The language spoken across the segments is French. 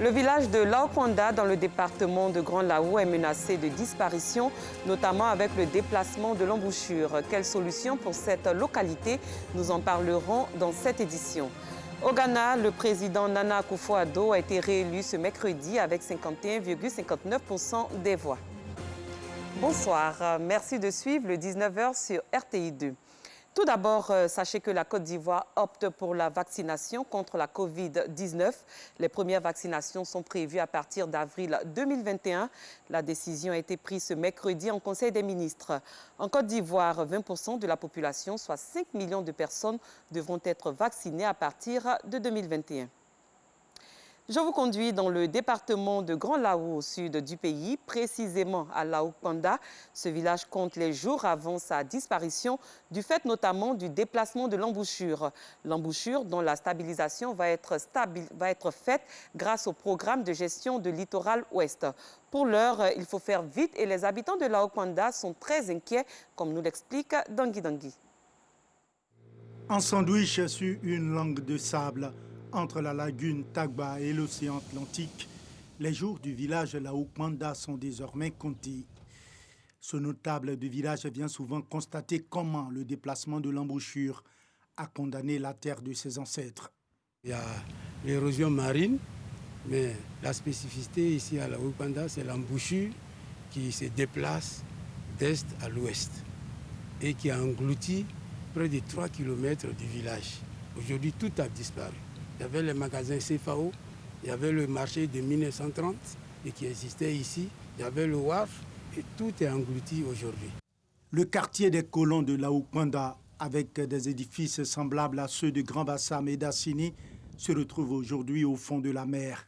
Le village de Laokwanda, dans le département de Grand Lao, est menacé de disparition, notamment avec le déplacement de l'embouchure. Quelle solution pour cette localité? Nous en parlerons dans cette édition. Au Ghana, le président Nana Akufo-Addo a été réélu ce mercredi avec 51,59% des voix. Bonsoir, merci de suivre le 19h sur RTI2. Tout d'abord, sachez que la Côte d'Ivoire opte pour la vaccination contre la Covid-19. Les premières vaccinations sont prévues à partir d'avril 2021. La décision a été prise ce mercredi en Conseil des ministres. En Côte d'Ivoire, 20% de la population, soit 5 millions de personnes, devront être vaccinées à partir de 2021. Je vous conduis dans le département de Grand Lao, au sud du pays, précisément à Laokwanda. Ce village compte les jours avant sa disparition, du fait notamment du déplacement de l'embouchure. L'embouchure dont la stabilisation va être faite grâce au programme de gestion de littoral ouest. Pour l'heure, il faut faire vite et les habitants de Laokwanda sont très inquiets, comme nous l'explique Dangui Dangui. Un sandwich sur une langue de sable, entre la lagune Tagba et l'océan Atlantique, les jours du village Laokwanda sont désormais comptés. Ce notable du village vient souvent constater comment le déplacement de l'embouchure a condamné la terre de ses ancêtres. Il y a l'érosion marine, mais la spécificité ici à Laokwanda, c'est l'embouchure qui se déplace d'est à l'ouest et qui a englouti près de 3 km du village. Aujourd'hui, tout a disparu. Il y avait les magasins CFAO, il y avait le marché de 1930 et qui existait ici, il y avait le WAF et tout est englouti aujourd'hui. Le quartier des colons de Laokwanda, avec des édifices semblables à ceux de Grand Bassam et d'Assini, se retrouve aujourd'hui au fond de la mer.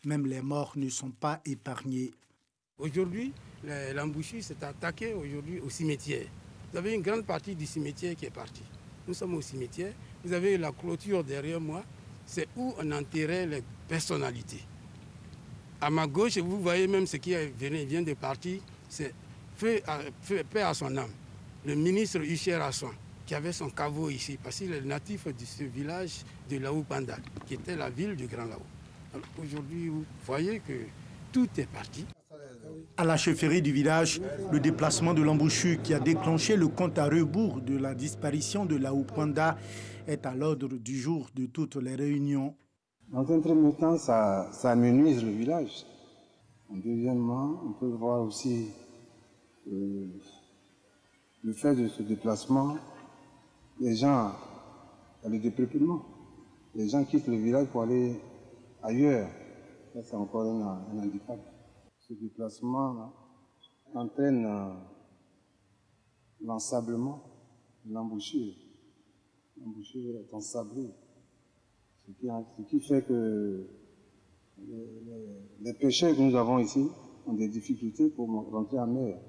Même les morts ne sont pas épargnés. Aujourd'hui, l'embouchure s'est attaquée aujourd'hui au cimetière. Vous avez une grande partie du cimetière qui est partie. Nous sommes au cimetière, vous avez la clôture derrière moi. C'est où on enterrait les personnalités. À ma gauche, vous voyez même ce qui vient de partir, c'est paix à son âme. Le ministre Hucher Aswan, qui avait son caveau ici, parce qu'il est natif de ce village de Laokwanda, qui était la ville du Grand Lao. Aujourd'hui, vous voyez que tout est parti. À la chefferie du village, le déplacement de l'embouchure qui a déclenché le compte à rebours de la disparition de Laokwanda est à l'ordre du jour de toutes les réunions. Dans un premier temps, ça amenuise le village. Deuxièmement, on peut voir aussi le fait de ce déplacement, les gens, le dépeuplement. Les gens quittent le village pour aller ailleurs. Ça, c'est encore un handicap. Ce déplacement entraîne l'ensablement de l'embouchure. L'embouchure est ensablée, ce qui fait que les pêcheurs que nous avons ici ont des difficultés pour rentrer en mer.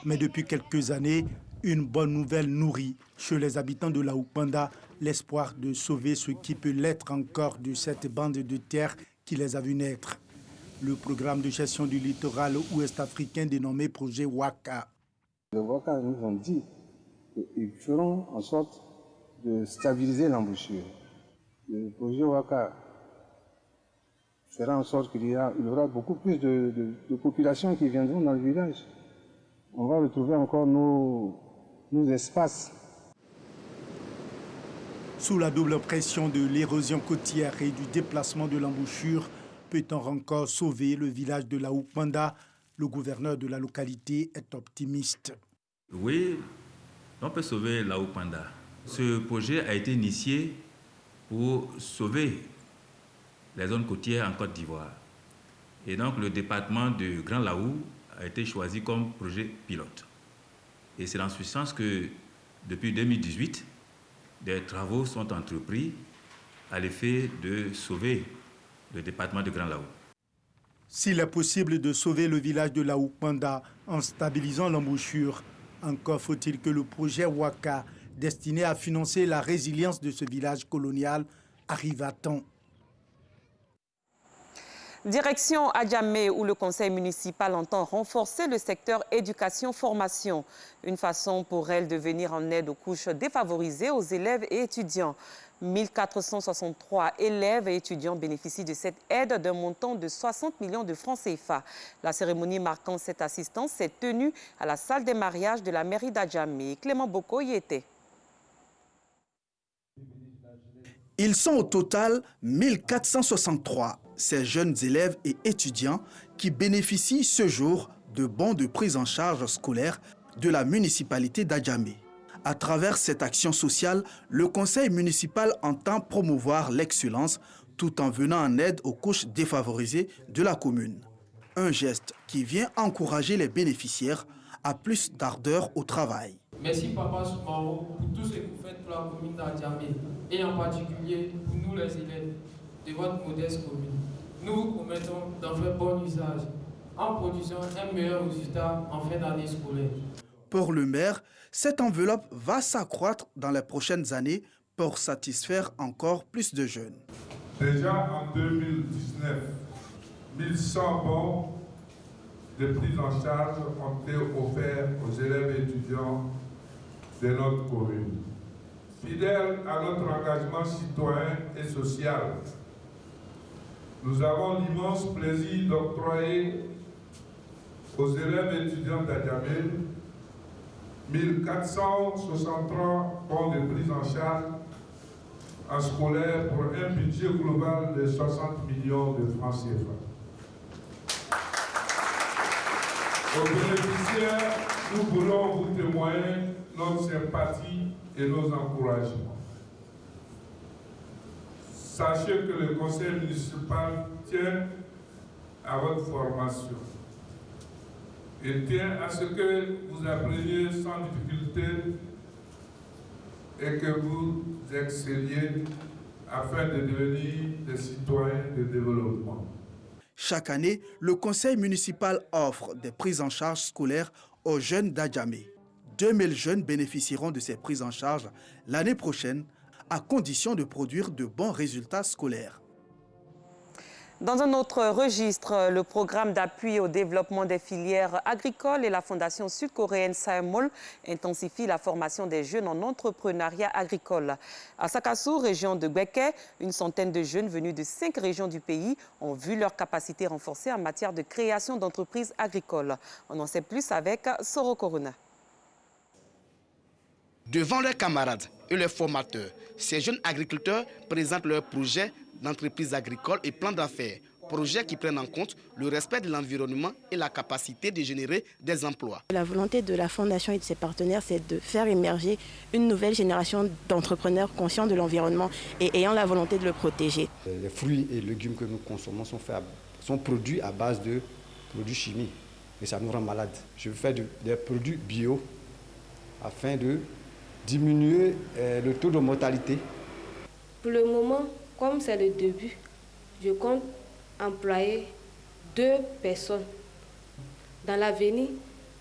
Mais depuis quelques années, une bonne nouvelle nourrit chez les habitants de Laokwanda l'espoir de sauver ce qui peut l'être encore de cette bande de terre qui les a vus naître. Le programme de gestion du littoral ouest-africain dénommé projet WACA. Les WACA nous ont dit qu'ils feront en sorte de stabiliser l'embouchure. Le projet WACA fera en sorte qu'il y aura beaucoup plus de populations qui viendront dans le village. On va retrouver encore nos espaces. Sous la double pression de l'érosion côtière et du déplacement de l'embouchure, peut-on encore sauver le village de Laokwanda? Le gouverneur de la localité est optimiste. Oui, on peut sauver Laokwanda. Ce projet a été initié pour sauver les zones côtières en Côte d'Ivoire. Et donc le département de Grand Lao a été choisi comme projet pilote. Et c'est dans ce sens que depuis 2018, des travaux sont entrepris à l'effet de sauver le département de Grand Lao. S'il est possible de sauver le village de Laokwanda en stabilisant l'embouchure, encore faut-il que le projet WACA, destiné à financer la résilience de ce village colonial, arrive à temps. Direction Adjamé, où le conseil municipal entend renforcer le secteur éducation-formation. Une façon pour elle de venir en aide aux couches défavorisées, aux élèves et étudiants. 1463 élèves et étudiants bénéficient de cette aide d'un montant de 60 millions de francs CFA. La cérémonie marquant cette assistance s'est tenue à la salle des mariages de la mairie d'Adjamé. Clément Boko y était. Ils sont au total 1463, ces jeunes élèves et étudiants qui bénéficient ce jour de bons de prise en charge scolaire de la municipalité d'Adjamé. À travers cette action sociale, le conseil municipal entend promouvoir l'excellence tout en venant en aide aux couches défavorisées de la commune. Un geste qui vient encourager les bénéficiaires à plus d'ardeur au travail. Merci Papa Soumaro pour tout ce que vous faites pour la commune d'Adjamé et en particulier pour nous les élèves de votre modeste commune. Nous vous promettons d'en faire bon usage en produisant un meilleur résultat en fin d'année scolaire. Pour le maire, cette enveloppe va s'accroître dans les prochaines années pour satisfaire encore plus de jeunes. Déjà en 2019, 1100 bons de prise en charge ont été offerts aux élèves et étudiants de notre commune. Fidèles à notre engagement citoyen et social, nous avons l'immense plaisir d'octroyer aux élèves et étudiants d'Adjamé 1463 bons de prise en charge en scolaire pour un budget global de 60 millions de francs CFA. Aux bénéficiaires, nous voulons vous témoigner notre sympathie et nos encouragements. Sachez que le conseil municipal tient à votre formation et tient à ce que vous appreniez sans difficulté et que vous excelliez afin de devenir des citoyens de développement. Chaque année, le conseil municipal offre des prises en charge scolaires aux jeunes d'Adjamé. 2000 jeunes bénéficieront de ces prises en charge l'année prochaine, à condition de produire de bons résultats scolaires. Dans un autre registre, le programme d'appui au développement des filières agricoles et la fondation sud-coréenne SAEMOL intensifient la formation des jeunes en entrepreneuriat agricole. À Sakassou, région de Gweke, une centaine de jeunes venus de 5 régions du pays ont vu leurs capacités renforcées en matière de création d'entreprises agricoles. On en sait plus avec Soro Corona. Devant leurs camarades et leurs formateurs, ces jeunes agriculteurs présentent leurs projets d'entreprise agricole et plans d'affaires. Projets qui prennent en compte le respect de l'environnement et la capacité de générer des emplois. La volonté de la Fondation et de ses partenaires, c'est de faire émerger une nouvelle génération d'entrepreneurs conscients de l'environnement et ayant la volonté de le protéger. Les fruits et légumes que nous consommons sont produits à base de produits chimiques et ça nous rend malades. Je veux faire des produits bio afin de diminuer le taux de mortalité. Pour le moment, comme c'est le début, je compte employer 2 personnes. Dans l'avenir,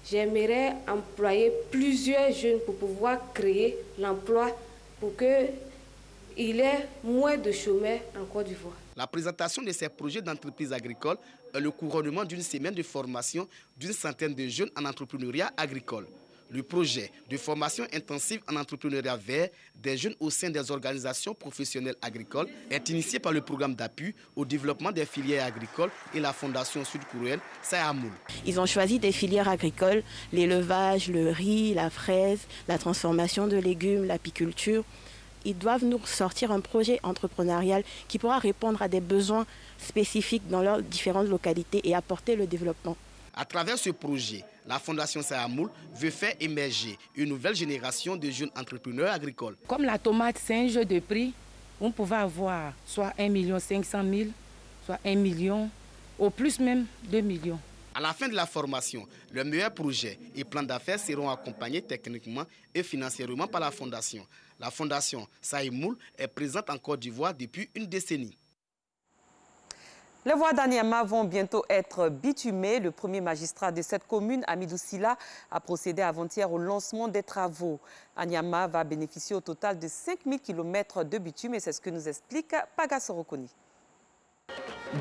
j'aimerais employer plusieurs jeunes pour pouvoir créer l'emploi pour qu'il y ait moins de chômeurs en Côte d'Ivoire. La présentation de ces projets d'entreprise agricole est le couronnement d'une semaine de formation d'une centaine de jeunes en entrepreneuriat agricole. Le projet de formation intensive en entrepreneuriat vert des jeunes au sein des organisations professionnelles agricoles est initié par le programme d'appui au développement des filières agricoles et la fondation sud-coréenne SAEMOL. Ils ont choisi des filières agricoles, l'élevage, le riz, la fraise, la transformation de légumes, l'apiculture. Ils doivent nous sortir un projet entrepreneurial qui pourra répondre à des besoins spécifiques dans leurs différentes localités et apporter le développement. À travers ce projet, la Fondation SAEMOL veut faire émerger une nouvelle génération de jeunes entrepreneurs agricoles. Comme la tomate, c'est un jeu de prix, on pouvait avoir soit 1 500 000, soit 1 million, au plus même 2 millions. À la fin de la formation, le meilleur projet et plans d'affaires seront accompagnés techniquement et financièrement par la Fondation. La Fondation SAEMOL est présente en Côte d'Ivoire depuis une décennie. Les voies d'Anyama vont bientôt être bitumées. Le premier magistrat de cette commune, Amidou Silla, a procédé avant-hier au lancement des travaux. Anyama va bénéficier au total de 5000 km de bitume et c'est ce que nous explique Paga Sorokoni.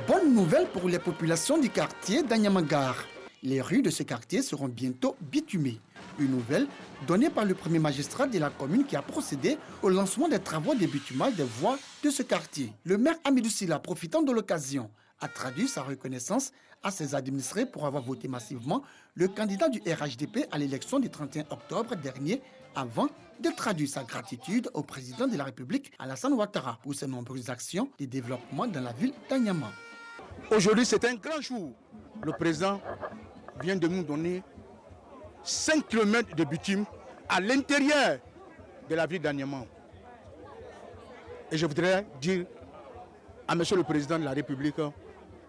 Bonne nouvelle pour les populations du quartier d'Anyamangare. Les rues de ce quartier seront bientôt bitumées. Une nouvelle donnée par le premier magistrat de la commune qui a procédé au lancement des travaux de bitumage des voies de ce quartier. Le maire Hamidou Sylla, profitant de l'occasion, a traduit sa reconnaissance à ses administrés pour avoir voté massivement le candidat du RHDP à l'élection du 31 octobre dernier, avant de traduire sa gratitude au président de la République, Alassane Ouattara, pour ses nombreuses actions de développement dans la ville d'Anyama. Aujourd'hui, c'est un grand jour. Le président vient de nous donner 5 km de bitume à l'intérieur de la ville d'Anyama. Et je voudrais dire à monsieur le président de la République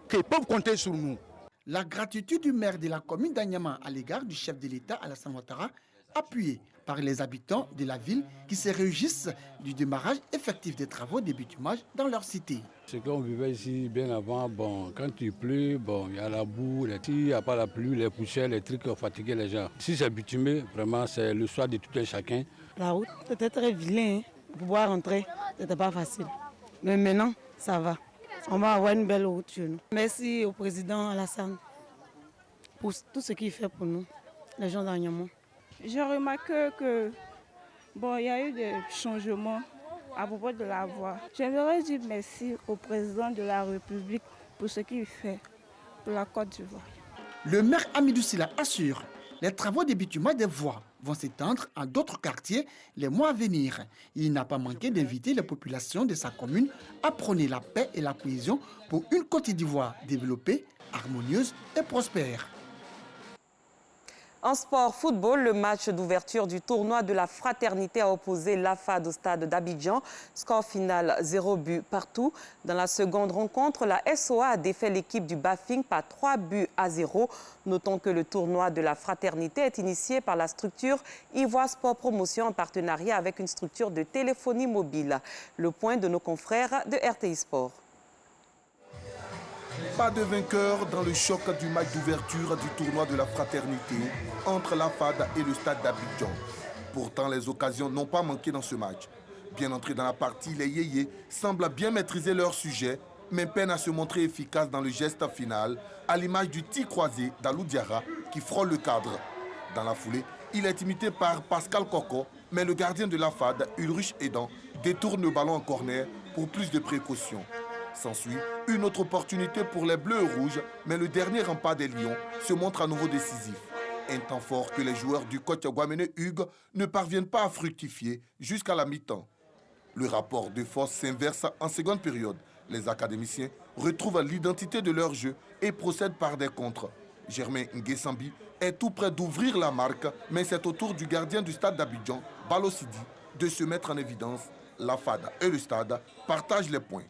qu'ils peuvent compter sur nous. La gratitude du maire de la commune d'Anyama à l'égard du chef de l'État, Alassane Ouattara, appuyée par les habitants de la ville qui se réjouissent du démarrage effectif des travaux de bitumage dans leur cité. Ce qu'on vivait ici bien avant, bon, quand il pleut, bon, il y a la boue, s'il n'y a pas la pluie, les poussières, les trucs fatiguent les gens. Si c'est bitumé, vraiment, c'est le choix de tout un chacun. La route était très vilaine, pour pouvoir rentrer, c'était pas facile. Mais maintenant, ça va. On va avoir une belle route chez nous. Merci au président Alassane pour tout ce qu'il fait pour nous, les gens d'Anyama. Je remarque que il y a eu des changements à propos de la voie. J'aimerais dire merci au président de la République pour ce qu'il fait pour la Côte d'Ivoire. Le maire Hamidou Sylla assure les travaux de bitumage des voies vont s'étendre à d'autres quartiers les mois à venir. Il n'a pas manqué d'inviter les populations de sa commune à prôner la paix et la cohésion pour une Côte d'Ivoire développée, harmonieuse et prospère. En sport football, le match d'ouverture du tournoi de la fraternité a opposé l'AFAD au stade d'Abidjan. Score final 0 but partout. Dans la seconde rencontre, la SOA a défait l'équipe du Bafing par 3-0. Notons que le tournoi de la fraternité est initié par la structure Ivoire Sport Promotion en partenariat avec une structure de téléphonie mobile. Le point de nos confrères de RTI Sport. Pas de vainqueur dans le choc du match d'ouverture du tournoi de la fraternité entre l'AFAD et le stade d'Abidjan. Pourtant, les occasions n'ont pas manqué dans ce match. Bien entrés dans la partie, les yéyés semblent bien maîtriser leur sujet, mais peinent à se montrer efficaces dans le geste final, à l'image du tir croisé d'Alou Diarra qui frôle le cadre. Dans la foulée, il est imité par Pascal Koko, mais le gardien de l'AFAD, Ulrich Edan, détourne le ballon en corner pour plus de précautions. S'ensuit une autre opportunité pour les Bleus et Rouges, mais le dernier rempart des Lions se montre à nouveau décisif. Un temps fort que les joueurs du coach Guamene Hugues ne parviennent pas à fructifier jusqu'à la mi-temps. Le rapport de force s'inverse en seconde période. Les académiciens retrouvent l'identité de leur jeu et procèdent par des contres. Germain Nguessambi est tout près d'ouvrir la marque, mais c'est au tour du gardien du stade d'Abidjan, Balo Sidi, de se mettre en évidence. L'AFAD et le stade partagent les points.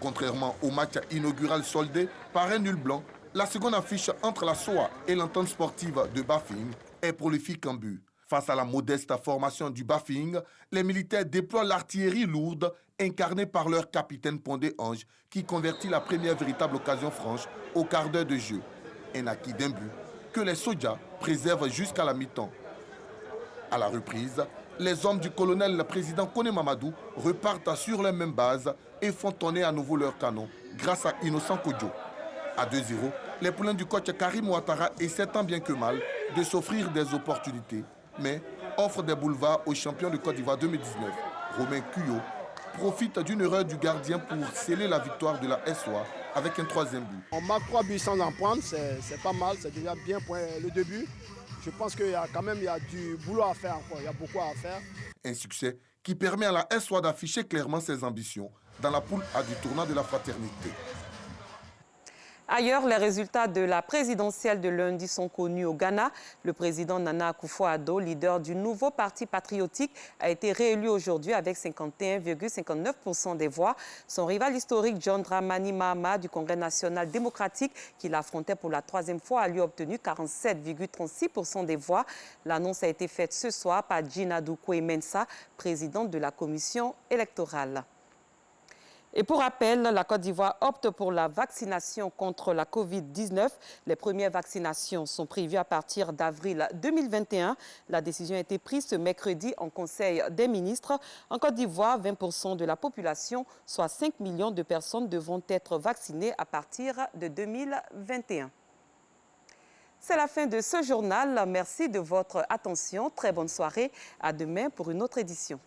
Contrairement au match inaugural soldé par un nul blanc, la seconde affiche entre la SOA et l'entente sportive de Bafing est prolifique en but. Face à la modeste formation du Bafing, les militaires déploient l'artillerie lourde incarnée par leur capitaine Pondé Ange qui convertit la première véritable occasion franche au quart d'heure de jeu. Un acquis d'un but que les Soja préservent jusqu'à la mi-temps. À la reprise, les hommes du colonel le président Kone Mamadou repartent sur les mêmes bases et font tourner à nouveau leur canon grâce à Innocent Kodjo. À 2-0, les poulains du coach Karim Ouattara essaient tant bien que mal de s'offrir des opportunités, mais offrent des boulevards aux champions de Côte d'Ivoire 2019. Romain Cuyo profite d'une erreur du gardien pour sceller la victoire de la SOA avec un troisième but. On marque 3 buts sans en prendre, c'est pas mal, c'est déjà bien pour le début. Je pense qu'il y a quand même du boulot à faire encore, il y a beaucoup à faire. Un succès qui permet à la SOA d'afficher clairement ses ambitions dans la poule A du tournoi de la fraternité. Ailleurs, les résultats de la présidentielle de lundi sont connus au Ghana. Le président Nana Akufo-Addo, leader du nouveau parti patriotique, a été réélu aujourd'hui avec 51,59% des voix. Son rival historique, John Dramani Mahama du Congrès national démocratique, qui l'affrontait pour la troisième fois, a lui obtenu 47,36% des voix. L'annonce a été faite ce soir par Djinadou Koué Mensa, présidente de la commission électorale. Et pour rappel, la Côte d'Ivoire opte pour la vaccination contre la Covid-19. Les premières vaccinations sont prévues à partir d'avril 2021. La décision a été prise ce mercredi en Conseil des ministres. En Côte d'Ivoire, 20% de la population, soit 5 millions de personnes, devront être vaccinées à partir de 2021. C'est la fin de ce journal. Merci de votre attention. Très bonne soirée. À demain pour une autre édition.